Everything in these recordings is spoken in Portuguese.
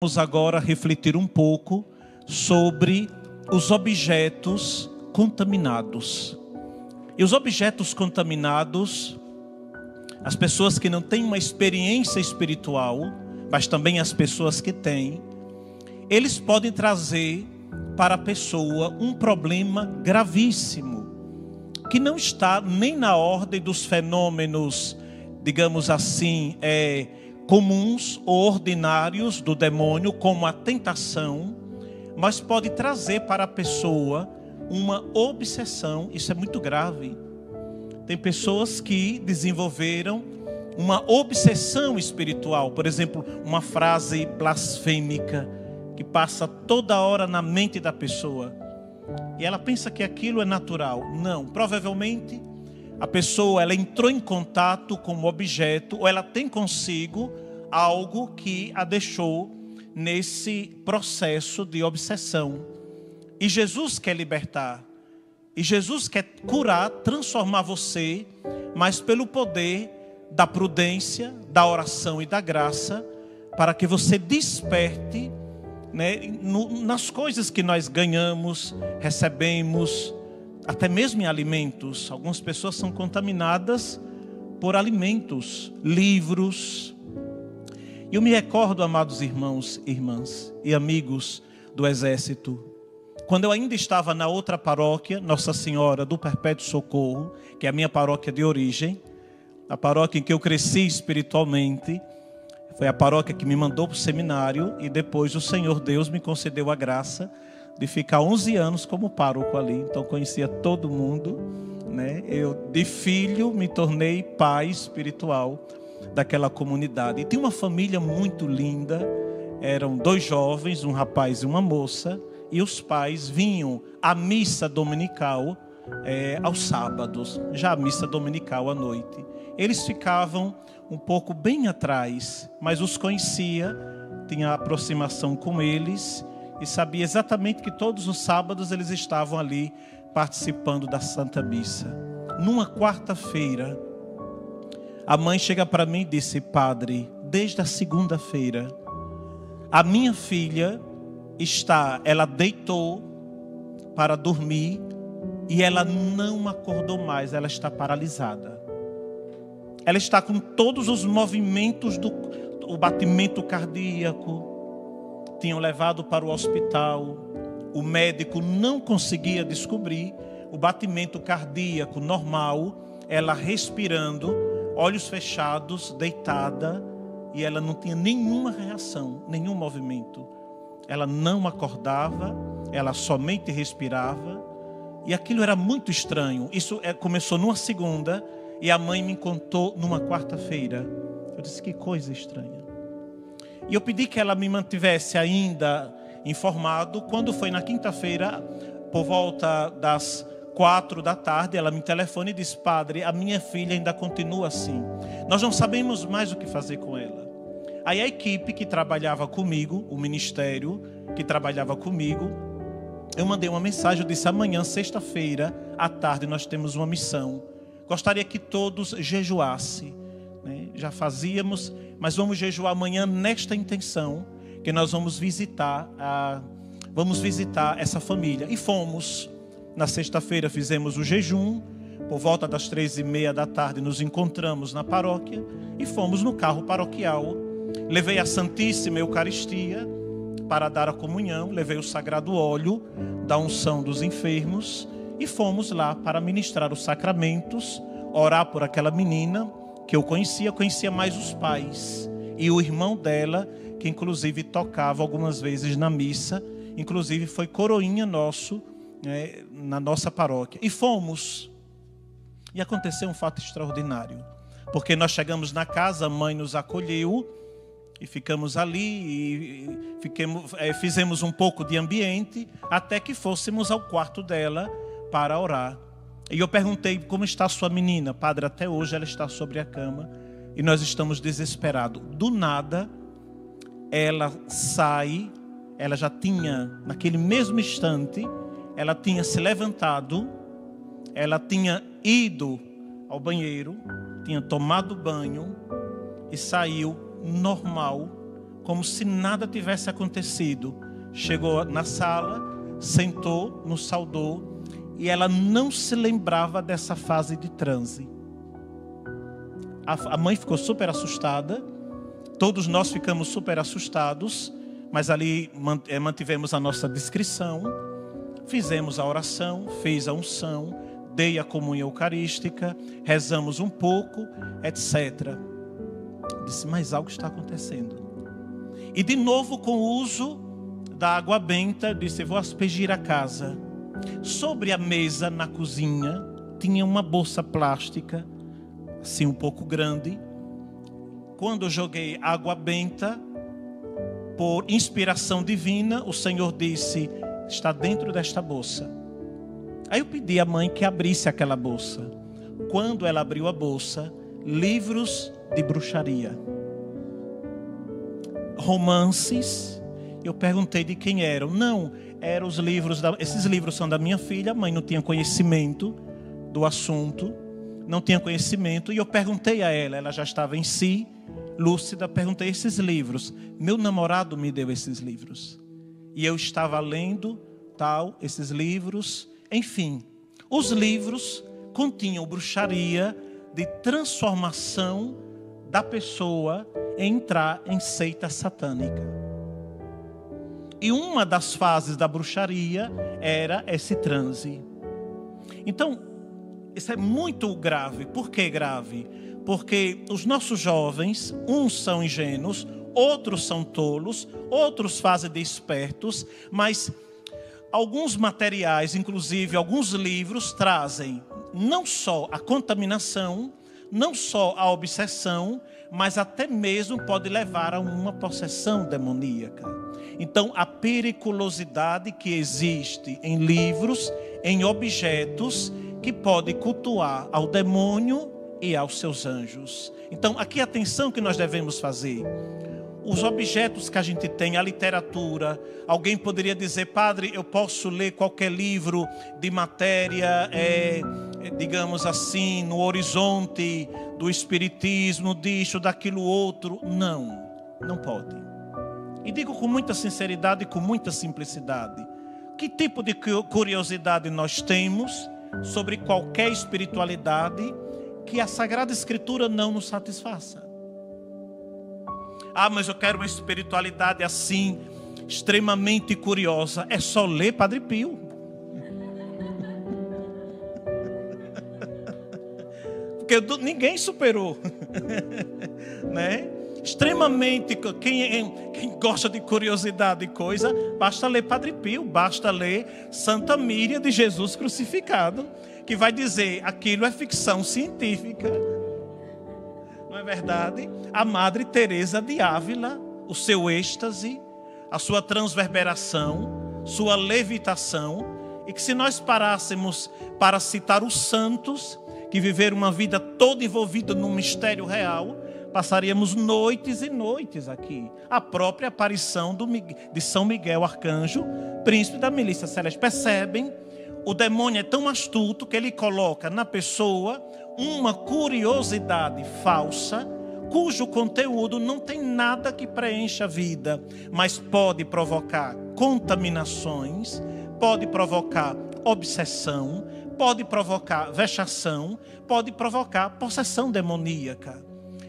Vamos agora refletir um pouco sobre os objetos contaminados. E os objetos contaminados, as pessoas que não têm uma experiência espiritual, mas também as pessoas que têm, eles podem trazer para a pessoa um problema gravíssimo, que não está nem na ordem dos fenômenos, digamos assim, comuns ou ordinários do demônio, como a tentação, mas pode trazer para a pessoa uma obsessão. Isso é muito grave. Tem pessoas que desenvolveram uma obsessão espiritual, por exemplo, uma frase blasfêmica que passa toda hora na mente da pessoa, e ela pensa que aquilo é natural. Não, provavelmente a pessoa ela entrou em contato com um objeto, ou ela tem consigo algo que a deixou nesse processo de obsessão. E Jesus quer libertar. E Jesus quer curar, transformar você, mas pelo poder da prudência, da oração e da graça, para que você desperte, nas coisas que nós ganhamos, recebemos, até mesmo em alimentos. Algumas pessoas são contaminadas por alimentos, livros. E eu me recordo, amados irmãos, irmãs e amigos do Exército, quando eu ainda estava na outra paróquia, Nossa Senhora do Perpétuo Socorro, que é a minha paróquia de origem, a paróquia em que eu cresci espiritualmente, foi a paróquia que me mandou para o seminário, e depois o Senhor Deus me concedeu a graça de ficar 11 anos como pároco ali. Então conhecia todo mundo, Eu de filho me tornei pai espiritual daquela comunidade. E tinha uma família muito linda, eram 2 jovens, um rapaz e uma moça, e os pais vinham à missa dominical aos sábados, já a missa dominical à noite. Eles ficavam um pouco bem atrás, mas os conhecia, tinha aproximação com eles e sabia exatamente que todos os sábados eles estavam ali participando da Santa Missa. Numa quarta-feira, a mãe chega para mim e disse: padre, desde a segunda-feira, a minha filha ela deitou para dormir e ela não acordou mais, ela está paralisada. Ela está com todos os movimentos do batimento cardíaco. Tinham levado para o hospital. O médico não conseguia descobrir o batimento cardíaco normal. Ela respirando, olhos fechados, deitada. E ela não tinha nenhuma reação, nenhum movimento. Ela não acordava, ela somente respirava. E aquilo era muito estranho. Isso começou numa segunda. E a mãe me contou numa quarta-feira. Eu disse: que coisa estranha. E eu pedi que ela me mantivesse ainda informado. Quando foi na quinta-feira, por volta das 4 da tarde, ela me telefona e diz: padre, a minha filha ainda continua assim. Nós não sabemos mais o que fazer com ela. Aí a equipe que trabalhava comigo, o ministério que trabalhava comigo, eu mandei uma mensagem, eu disse: amanhã, sexta-feira, à tarde, nós temos uma missão. Gostaria que todos jejuassem, Já fazíamos, mas vamos jejuar amanhã nesta intenção, que nós vamos visitar essa família. E fomos. Na sexta-feira fizemos o jejum. Por volta das 3:30 da tarde nos encontramos na paróquia e fomos no carro paroquial. Levei a Santíssima Eucaristia para dar a comunhão. Levei o sagrado óleo da unção dos enfermos. E fomos lá para ministrar os sacramentos, orar por aquela menina que eu conhecia mais os pais. E o irmão dela, que inclusive tocava algumas vezes na missa, inclusive foi coroinha nosso, na nossa paróquia. E fomos. E aconteceu um fato extraordinário. Porque nós chegamos na casa, a mãe nos acolheu, e ficamos ali, e fizemos um pouco de ambiente, até que fôssemos ao quarto dela, para orar. E eu perguntei: como está a sua menina? Padre, até hoje ela está sobre a cama e nós estamos desesperados. Do nada, ela sai. Ela já tinha, naquele mesmo instante, ela tinha se levantado, ela tinha ido ao banheiro, tinha tomado banho e saiu normal, como se nada tivesse acontecido. Chegou na sala, sentou, nos saudou, e ela não se lembrava dessa fase de transe. A mãe ficou super assustada, todos nós ficamos super assustados, mas ali mantivemos a nossa discrição, fizemos a oração, fiz a unção, dei a comunhão eucarística, rezamos um pouco, etc. Disse, mas algo está acontecendo. E de novo, com o uso da água benta, disse, vou aspergir a casa. Sobre a mesa, na cozinha, tinha uma bolsa plástica, assim um pouco grande. Quando eu joguei água benta, por inspiração divina, o Senhor disse, está dentro desta bolsa. Aí eu pedi à mãe que abrisse aquela bolsa. Quando ela abriu a bolsa, livros de bruxaria, romances. Eu perguntei de quem eram. Não, eram os livros, esses livros são da minha filha. A mãe não tinha conhecimento do assunto, não tinha conhecimento. E eu perguntei a ela, ela já estava em si, lúcida, perguntei esses livros. Meu namorado me deu esses livros. E eu estava lendo, esses livros. Enfim, os livros continham bruxaria de transformação da pessoa em entrar em seita satânica. E uma das fases da bruxaria era esse transe. Então, isso é muito grave. Por que grave? Porque os nossos jovens, uns são ingênuos, outros são tolos, outros fazem de espertos, mas alguns materiais, inclusive alguns livros, trazem não só a contaminação, não só a obsessão, mas até mesmo pode levar a uma possessão demoníaca. Então, a periculosidade que existe em livros, em objetos, que pode cultuar ao demônio e aos seus anjos. Então, aqui a atenção que nós devemos fazer. Os objetos que a gente tem, a literatura. Alguém poderia dizer, padre, eu posso ler qualquer livro de matéria, digamos assim, no horizonte do espiritismo, disso, daquilo outro. Não, não pode. E digo com muita sinceridade e com muita simplicidade. Que tipo de curiosidade nós temos sobre qualquer espiritualidade que a Sagrada Escritura não nos satisfaça? Ah, mas eu quero uma espiritualidade assim, extremamente curiosa. É só ler Padre Pio. Porque ninguém superou. Né? Extremamente, quem gosta de curiosidade e coisa, basta ler Padre Pio, basta ler Santa Míria de Jesus crucificado, que vai dizer, aquilo é ficção científica. Não é verdade? A Madre Teresa de Ávila, o seu êxtase, a sua transverberação, sua levitação, e que se nós parássemos para citar os santos, que viveram uma vida toda envolvida num mistério real, passaríamos noites e noites aqui. A própria aparição de São Miguel Arcanjo, príncipe da milícia celeste. Percebem? O demônio é tão astuto que ele coloca na pessoa uma curiosidade falsa, cujo conteúdo não tem nada que preencha a vida, mas pode provocar contaminações, pode provocar obsessão, pode provocar vexação, pode provocar possessão demoníaca.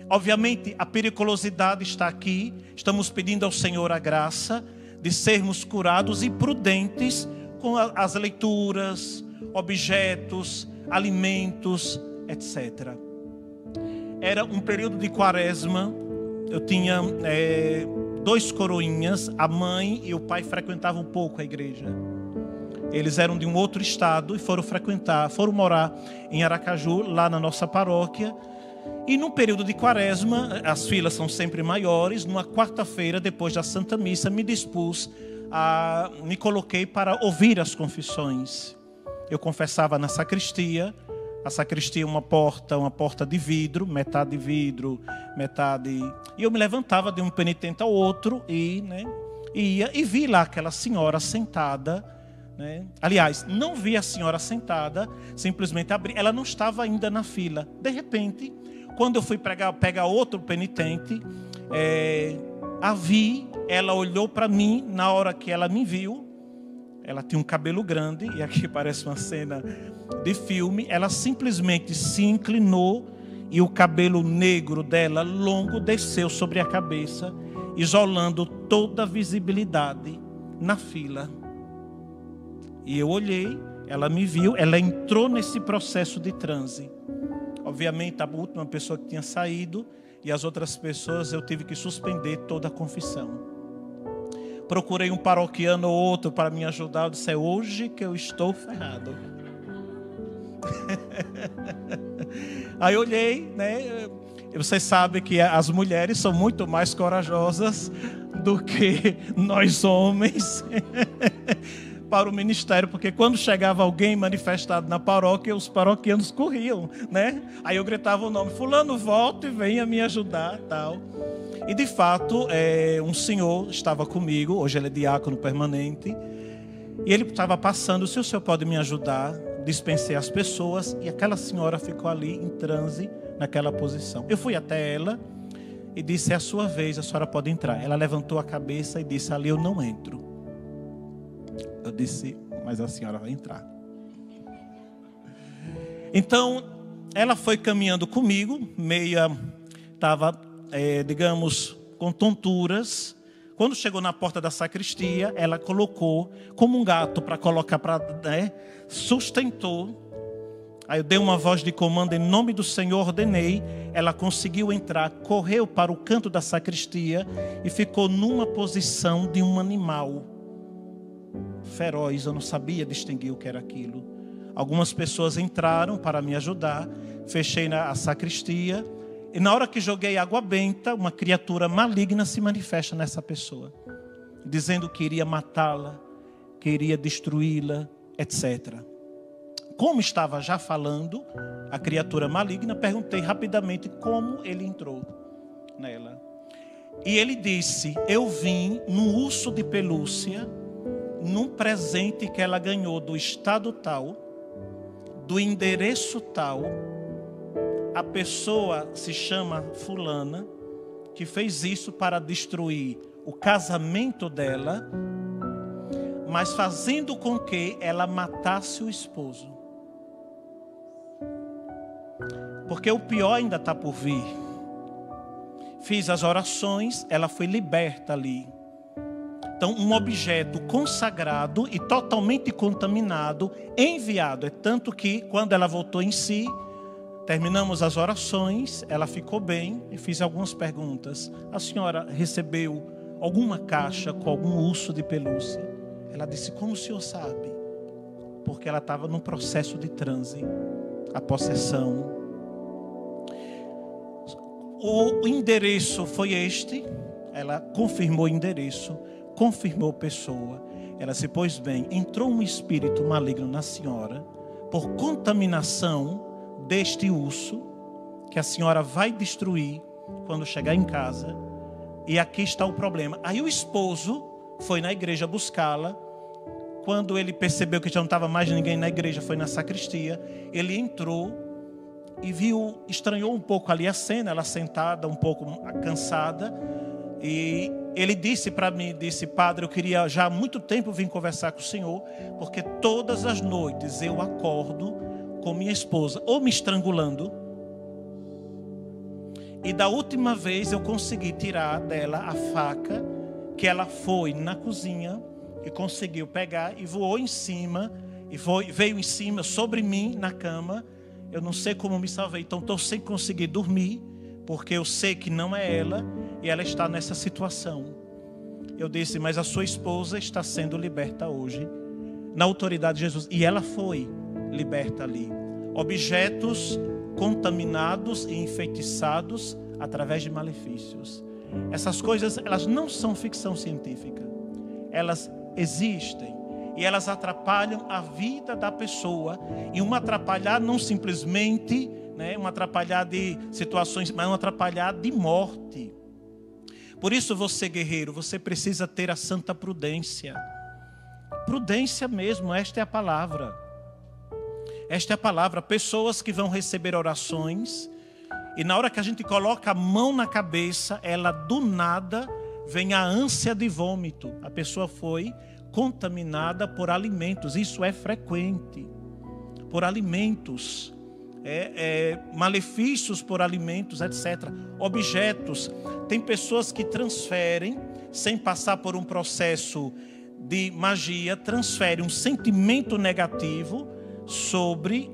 Obviamente, a periculosidade está aqui. Estamos pedindo ao Senhor a graça de sermos curados e prudentes com as leituras, objetos, alimentos, etc. Era um período de quaresma. Eu tinha 2 coroinhas. A mãe e o pai frequentavam um pouco a igreja. Eles eram de um outro estado e foram morar em Aracaju, lá na nossa paróquia. E num período de quaresma, as filas são sempre maiores. Numa quarta-feira, depois da Santa Missa, me coloquei para ouvir as confissões. Eu confessava na sacristia. A sacristia é uma porta de vidro, metade de vidro, metade... E eu me levantava de um penitente ao outro e ia e vi lá aquela senhora sentada, né? Aliás, não vi a senhora sentada, simplesmente abri. Ela não estava ainda na fila. De repente, quando eu fui pegar outro penitente, A vi, ela olhou para mim, na hora que ela me viu, ela tinha um cabelo grande, e aqui parece uma cena de filme, ela simplesmente se inclinou e o cabelo negro dela, longo, desceu sobre a cabeça, isolando toda a visibilidade na fila. E eu olhei, ela me viu, ela entrou nesse processo de transe. Obviamente, a última pessoa que tinha saído e as outras pessoas eu tive que suspender toda a confissão. Procurei um paroquiano ou outro para me ajudar. Eu disse, é hoje que eu estou ferrado. Aí eu olhei, né? Você sabe que as mulheres são muito mais corajosas do que nós homens para o ministério, porque quando chegava alguém manifestado na paróquia, os paroquianos corriam, né? Aí eu gritava o nome, fulano, volte e venha me ajudar, tal. E de fato, um senhor estava comigo, hoje ele é diácono permanente, e ele estava passando, se o senhor pode me ajudar, dispensei as pessoas, e aquela senhora ficou ali em transe, naquela posição. Eu fui até ela e disse, é a sua vez, a senhora pode entrar. Ela levantou a cabeça e disse, ali eu não entro. Eu disse, mas a senhora vai entrar. Então, ela foi caminhando comigo, estava, digamos, com tonturas. Quando chegou na porta da sacristia, ela colocou como um gato para colocar, sustentou. Aí eu dei uma voz de comando, em nome do Senhor ordenei. Ela conseguiu entrar, correu para o canto da sacristia e ficou numa posição de um animal feroz. Eu não sabia distinguir o que era aquilo. Algumas pessoas entraram para me ajudar. Fechei a sacristia. E na hora que joguei água benta, uma criatura maligna se manifesta nessa pessoa, dizendo que iria matá-la, que iria destruí-la, etc. Como estava já falando a criatura maligna, perguntei rapidamente como ele entrou nela. E ele disse, eu vim num urso de pelúcia, num presente que ela ganhou do estado tal, do endereço tal. A pessoa se chama fulana, que fez isso para destruir o casamento dela, mas fazendo com que ela matasse o esposo. Porque o pior ainda está por vir. Fiz as orações, ela foi liberta ali. Então, um objeto consagrado e totalmente contaminado, enviado. É tanto que, quando ela voltou em si, terminamos as orações, ela ficou bem e fiz algumas perguntas. A senhora recebeu alguma caixa com algum urso de pelúcia? Ela disse, como o senhor sabe? Porque ela estava num processo de transe, a possessão. O endereço foi este, ela confirmou o endereço, confirmou pessoa. Ela se pôs bem, entrou um espírito maligno na senhora, por contaminação deste urso, que a senhora vai destruir quando chegar em casa. E aqui está o problema. Aí o esposo foi na igreja buscá-la. Quando ele percebeu que já não estava mais ninguém na igreja, foi na sacristia. Ele entrou e viu, estranhou um pouco ali a cena, ela sentada, um pouco cansada. E ele disse para mim, disse, padre, eu queria já há muito tempo vir conversar com o senhor, porque todas as noites eu acordo com minha esposa, ou me estrangulando, e da última vez eu consegui tirar dela a faca, que ela foi na cozinha e conseguiu pegar e voou em cima, e veio em cima sobre mim na cama. Eu não sei como me salvei, então estou sem conseguir dormir, porque eu sei que não é ela, e ela está nessa situação. Eu disse, mas a sua esposa está sendo liberta hoje, na autoridade de Jesus, e ela foi liberta ali. Objetos contaminados e enfeitiçados através de malefícios. Essas coisas, elas não são ficção científica. Elas existem e elas atrapalham a vida da pessoa. E um atrapalhar não simplesmente, um atrapalhar de situações, mas um atrapalhar de morte. Por isso você, guerreiro, você precisa ter a santa prudência. Prudência mesmo, esta é a palavra. Esta é a palavra. Pessoas que vão receber orações, e na hora que a gente coloca a mão na cabeça, ela do nada vem a ânsia de vômito. A pessoa foi contaminada por alimentos. Isso é frequente. Por alimentos. Malefícios por alimentos, etc. Objetos. Tem pessoas que transferem, sem passar por um processo de magia, transferem um sentimento negativo sobre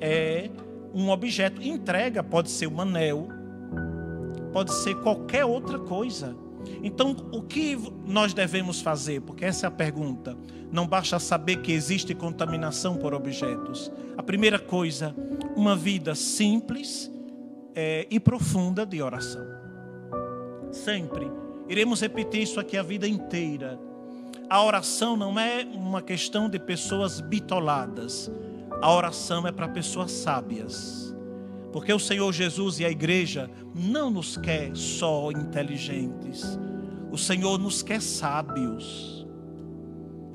um objeto. Entrega, pode ser um anel, pode ser qualquer outra coisa. Então, o que nós devemos fazer? Porque essa é a pergunta. Não basta saber que existe contaminação por objetos. A primeira coisa, uma vida simples e profunda de oração. Sempre. Iremos repetir isso aqui a vida inteira. A oração não é uma questão de pessoas bitoladas. A oração é para pessoas sábias. Porque o Senhor Jesus e a igreja não nos quer só inteligentes. O Senhor nos quer sábios.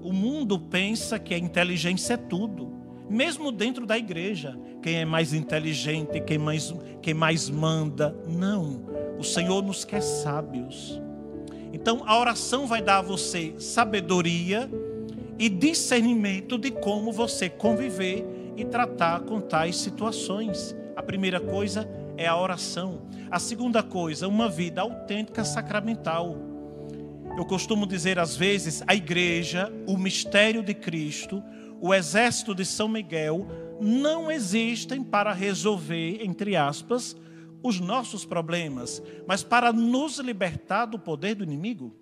O mundo pensa que a inteligência é tudo. Mesmo dentro da igreja. Quem é mais inteligente, quem mais manda. Não. O Senhor nos quer sábios. Então a oração vai dar a você sabedoria e discernimento de como você conviver e tratar com tais situações. A primeira coisa é a oração. A segunda coisa, uma vida autêntica sacramental. Eu costumo dizer às vezes, a igreja, o mistério de Cristo, o exército de São Miguel, não existem para resolver, entre aspas, os nossos problemas, mas para nos libertar do poder do inimigo,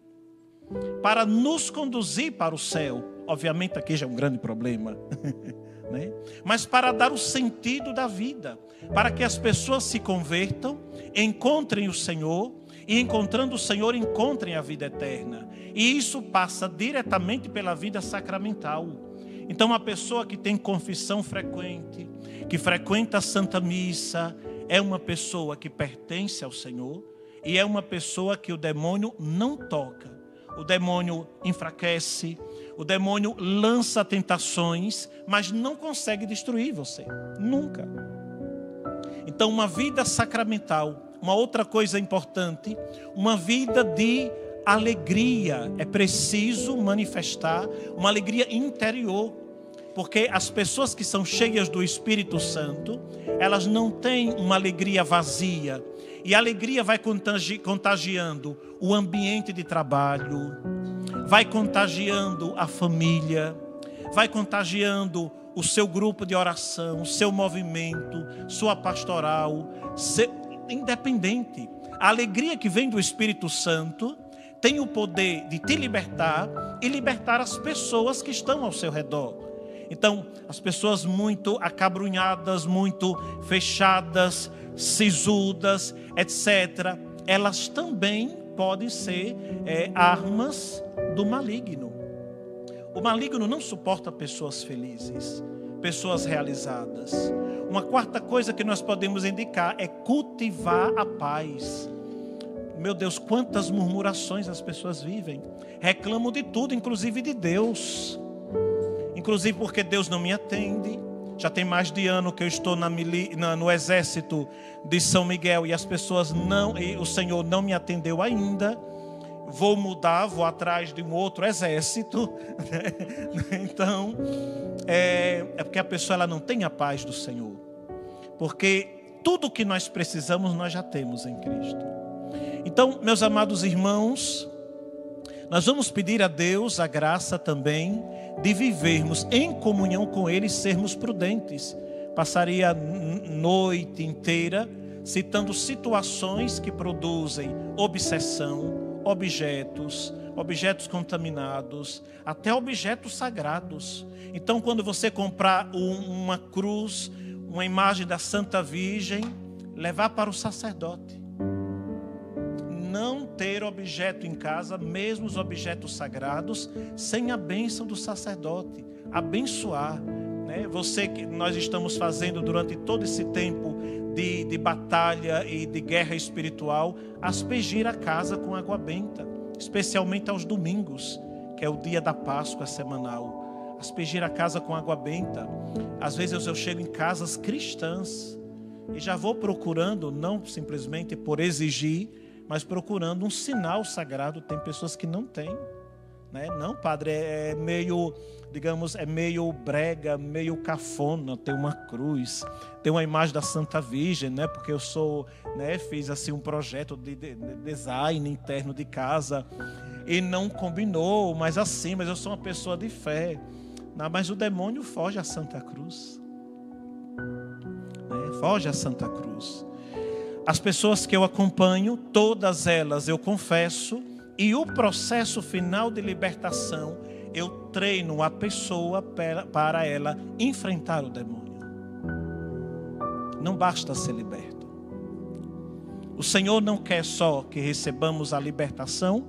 para nos conduzir para o céu. Obviamente aqui já é um grande problema, né? Mas para dar o sentido da vida, para que as pessoas se convertam, encontrem o Senhor, e encontrando o Senhor encontrem a vida eterna. E isso passa diretamente pela vida sacramental. Então a pessoa que tem confissão frequente, que frequenta a Santa Missa, é uma pessoa que pertence ao Senhor e é uma pessoa que o demônio não toca. O demônio enfraquece, o demônio lança tentações, mas não consegue destruir você. Nunca. Então, uma vida sacramental. Uma outra coisa importante, uma vida de alegria. É preciso manifestar uma alegria interior. Porque as pessoas que são cheias do Espírito Santo, elas não têm uma alegria vazia. E a alegria vai contagiando o ambiente de trabalho, vai contagiando a família, vai contagiando o seu grupo de oração, o seu movimento, sua pastoral, independente. A alegria que vem do Espírito Santo tem o poder de te libertar e libertar as pessoas que estão ao seu redor. Então, as pessoas muito acabrunhadas, muito fechadas, sisudas, etc., elas também podem ser armas do maligno. O maligno não suporta pessoas felizes, pessoas realizadas. Uma quarta coisa que nós podemos indicar é cultivar a paz. Meu Deus, quantas murmurações as pessoas vivem. Reclamam de tudo, inclusive de Deus. Inclusive porque Deus não me atende. Já tem mais de ano que eu estou no exército de São Miguel e as pessoas o Senhor não me atendeu ainda. Vou mudar, vou atrás de um outro exército. Então, é porque a pessoa ela não tem a paz do Senhor. Porque tudo que nós precisamos nós já temos em Cristo. Então, meus amados irmãos, nós vamos pedir a Deus a graça também de vivermos em comunhão com Ele e sermos prudentes. Passaria a noite inteira citando situações que produzem obsessão, objetos contaminados, até objetos sagrados. Então, quando você comprar uma cruz, uma imagem da Santa Virgem, levar para o sacerdote. Não ter objeto em casa, mesmo os objetos sagrados, sem a bênção do sacerdote. Abençoar, né? Nós estamos fazendo durante todo esse tempo de batalha e de guerra espiritual, aspergir a casa com água benta, especialmente aos domingos, que é o dia da Páscoa semanal. Aspergir a casa com água benta. Às vezes eu chego em casas cristãs e já vou procurando, não simplesmente por exigir, mas procurando um sinal sagrado. Tem pessoas que não têm, né? Não, padre, é meio, digamos, é meio brega, meio cafona, tem uma cruz, tem uma imagem da Santa Virgem, né? Porque eu sou, né, fiz assim um projeto de design interno de casa e não combinou, mas eu sou uma pessoa de fé. Não, mas o demônio foge à Santa Cruz, né? Foge à Santa Cruz. As pessoas que eu acompanho, todas elas eu confesso, e o processo final de libertação, eu treino a pessoa para ela enfrentar o demônio. Não basta ser liberto. O Senhor não quer só que recebamos a libertação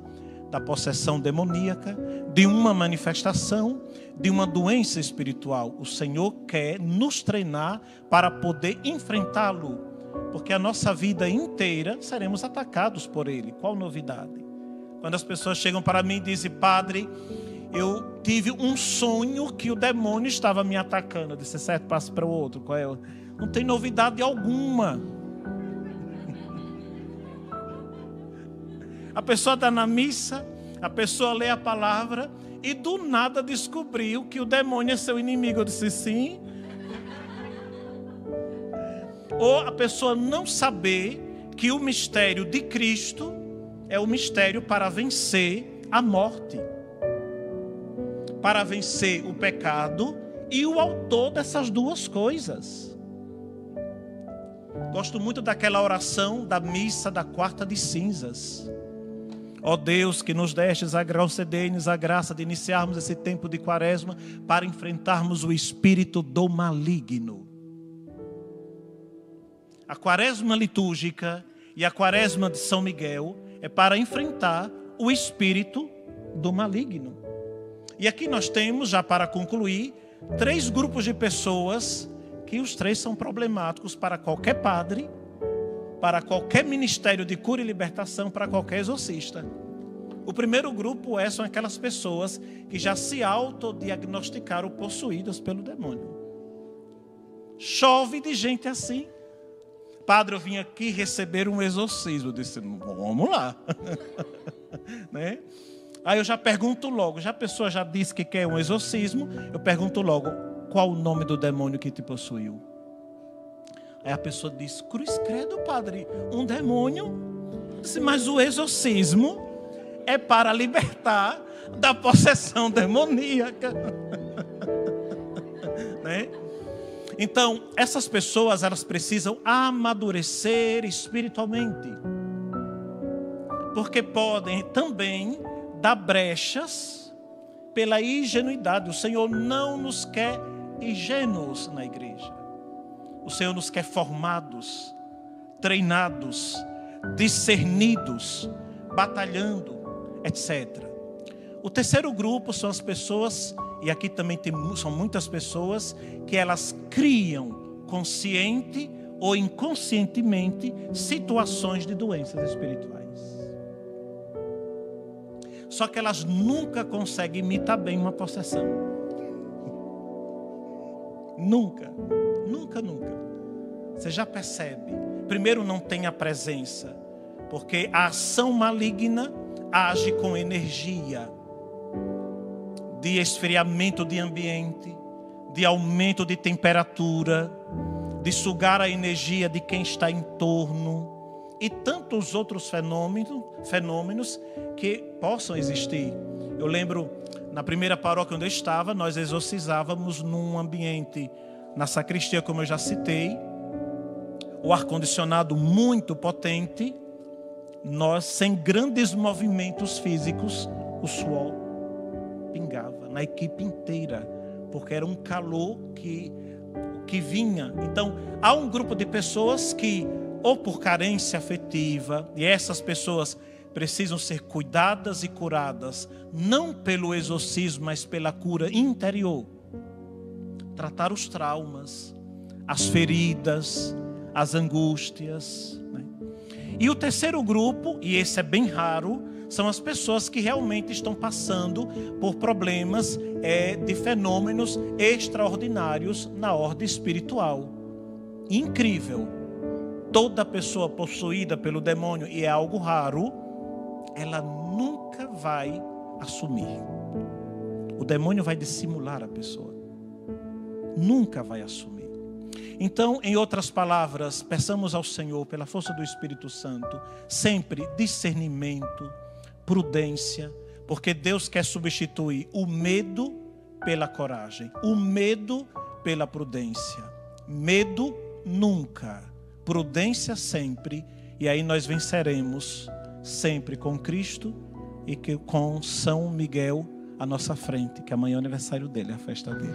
da possessão demoníaca, de uma manifestação, de uma doença espiritual. O Senhor quer nos treinar para poder enfrentá-lo, porque a nossa vida inteira seremos atacados por ele. Qual novidade? Quando as pessoas chegam para mim e dizem: padre, eu tive um sonho que o demônio estava me atacando. Eu disse: certo, passo para o outro. Qual é? Não tem novidade alguma. A pessoa está na missa, a pessoa lê a palavra e do nada descobriu que o demônio é seu inimigo. Eu disse: sim. Ou a pessoa não saber que o mistério de Cristo é o mistério para vencer a morte, para vencer o pecado e o autor dessas duas coisas. Gosto muito daquela oração da missa da quarta de cinzas. Ó Deus, que nos destes, concedei-nos a graça de iniciarmos esse tempo de quaresma para enfrentarmos o espírito do maligno. A quaresma litúrgica e a quaresma de São Miguel é para enfrentar o espírito do maligno. E aqui nós temos, já para concluir, 3 grupos de pessoas que os 3 são problemáticos para qualquer padre, para qualquer ministério de cura e libertação, para qualquer exorcista. O primeiro grupo são aquelas pessoas que já se autodiagnosticaram possuídas pelo demônio. Chove de gente assim. Padre, eu vim aqui receber um exorcismo. Eu disse: vamos lá. Né? Aí eu já pergunto logo, já a pessoa já disse que quer um exorcismo, eu pergunto logo: qual o nome do demônio que te possuiu? Aí a pessoa diz: cruz credo, padre, um demônio? Eu disse: mas o exorcismo é para libertar da possessão demoníaca. Né? Então, essas pessoas, elas precisam amadurecer espiritualmente. Porque podem também dar brechas pela ingenuidade. O Senhor não nos quer ingênuos na igreja. O Senhor nos quer formados, treinados, discernidos, batalhando, etc. O terceiro grupo são as pessoas, e aqui também são muitas pessoas, que elas criam consciente ou inconscientemente situações de doenças espirituais. Só que elas nunca conseguem imitar bem uma possessão. Nunca. Você já percebe. Primeiro, não tem a presença, porque a ação maligna age com energia de esfriamento de ambiente, de aumento de temperatura, de sugar a energia de quem está em torno e tantos outros fenômenos que possam existir. Eu lembro, na primeira paróquia onde eu estava, nós exorcizávamos num ambiente, na sacristia, como eu já citei, o ar-condicionado muito potente, nós, sem grandes movimentos físicos, o suor pingava na equipe inteira, porque era um calor que vinha. Então, há um grupo de pessoas que, ou por carência afetiva, e essas pessoas precisam ser cuidadas e curadas, não pelo exorcismo, mas pela cura interior. Tratar os traumas, as feridas, as angústias, né? E o terceiro grupo, e esse é bem raro, são as pessoas que realmente estão passando por problemas de fenômenos extraordinários na ordem espiritual. Incrível. toda pessoa possuída pelo demônio, e é algo raro, ela nunca vai assumir. O demônio vai dissimular a pessoa. Nunca vai assumir. Então, em outras palavras, peçamos ao Senhor, pela força do Espírito Santo, sempre discernimento, prudência, porque Deus quer substituir o medo pela coragem, o medo pela prudência. Medo nunca, prudência sempre, e aí nós venceremos sempre com Cristo e com São Miguel à nossa frente, que amanhã é o aniversário dele, é a festa dele.